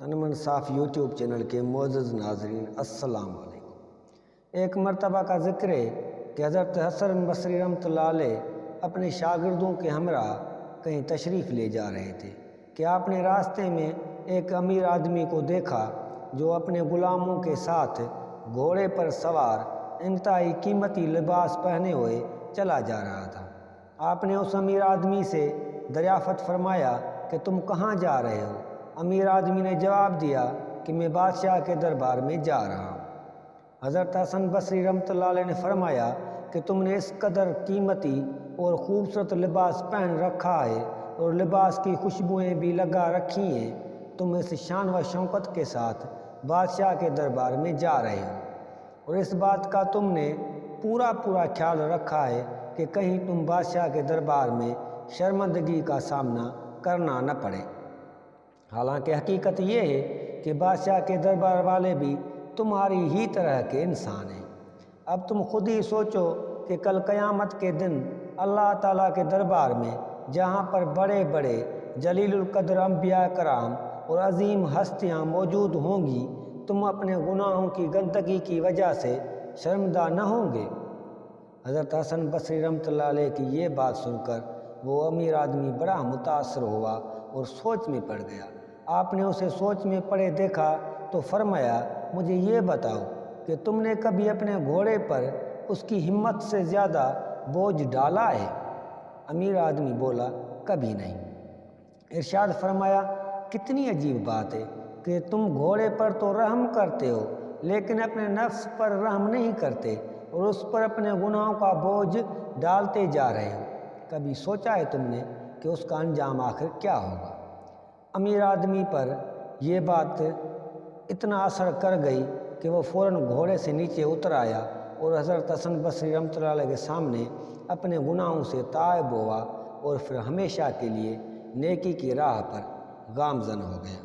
تنمن صاف YouTube channel کے معزز ناظرین السلام علیکم۔ ایک مرتبہ کا ذکر ہے کہ حضرت حسن بصری رحمۃ اللہ علیہ اپنے شاگردوں کے ہمراہ کہیں تشریف لے جا رہے تھے کہ آپ نے راستے میں ایک امیر آدمی کو دیکھا جو اپنے غلاموں کے ساتھ گھوڑے پر سوار انتہائی قیمتی لباس پہنے ہوئے چلا جا رہا تھا۔ آپ نے اس امیر آدمی سے دریافت فرمایا کہ تم کہاں جا رہے ہو؟ امیر آدمی نے جواب دیا کہ میں بادشاہ کے دربار میں جا رہا ہوں۔ حضرت حسن بصری رحمۃ اللہ علیہ نے فرمایا کہ تم نے اس قدر قیمتی اور خوبصورت لباس پہن رکھا ہے اور لباس کی خوشبوئیں بھی لگا رکھی ہیں، تم اس شان و شوکت کے ساتھ بادشاہ کے دربار میں جا رہے ہو اور اس بات کا تم نے پورا خیال رکھا ہے کہ کہیں تم بادشاہ کے دربار میں شرمندگی کا سامنا کرنا نہ پڑے۔ حالانکہ حقیقت یہ ہے کہ بادشاہ کے دربار والے بھی تمہاری ہی طرح کے انسان ہیں۔ اب تم خود ہی سوچو کہ کل قیامت کے دن اللہ تعالیٰ کے دربار میں جہاں پر بڑے بڑے جلیل القدر انبیاء کرام اور عظیم ہستیاں موجود ہوں گی، تم اپنے گناہوں کی گندگی کی وجہ سے شرمندہ نہ ہوں گے؟ حضرت حسن بصری رحمۃ اللہ علیہ کی یہ بات سن کر وہ امیر آدمی بڑا متاثر ہوا اور سوچ میں پڑ گیا۔ آپ نے اسے سوچ میں پڑے دیکھا تو فرمایا، مجھے یہ بتاؤ کہ تم نے کبھی اپنے گھوڑے پر اس کی ہمت سے زیادہ بوجھ ڈالا ہے؟ امیر آدمی بولا، کبھی نہیں۔ ارشاد فرمایا، کتنی عجیب بات ہے کہ تم گھوڑے پر تو رحم کرتے ہو لیکن اپنے نفس پر رحم نہیں کرتے اور اس پر اپنے گناہوں کا بوجھ ڈالتے جا رہے ہو۔ کبھی سوچا ہے تم نے کہ اس کا انجام آخر کیا ہوگا؟ امیر آدمی پر یہ بات اتنا اثر کر گئی کہ وہ فوراً گھوڑے سے نیچے اتر آیا اور حضرت حسن بصری رحمۃ اللہ علیہ کے سامنے اپنے گناہوں سے تائب ہوا اور پھر ہمیشہ کے لیے نیکی کی راہ پر گامزن ہو گیا۔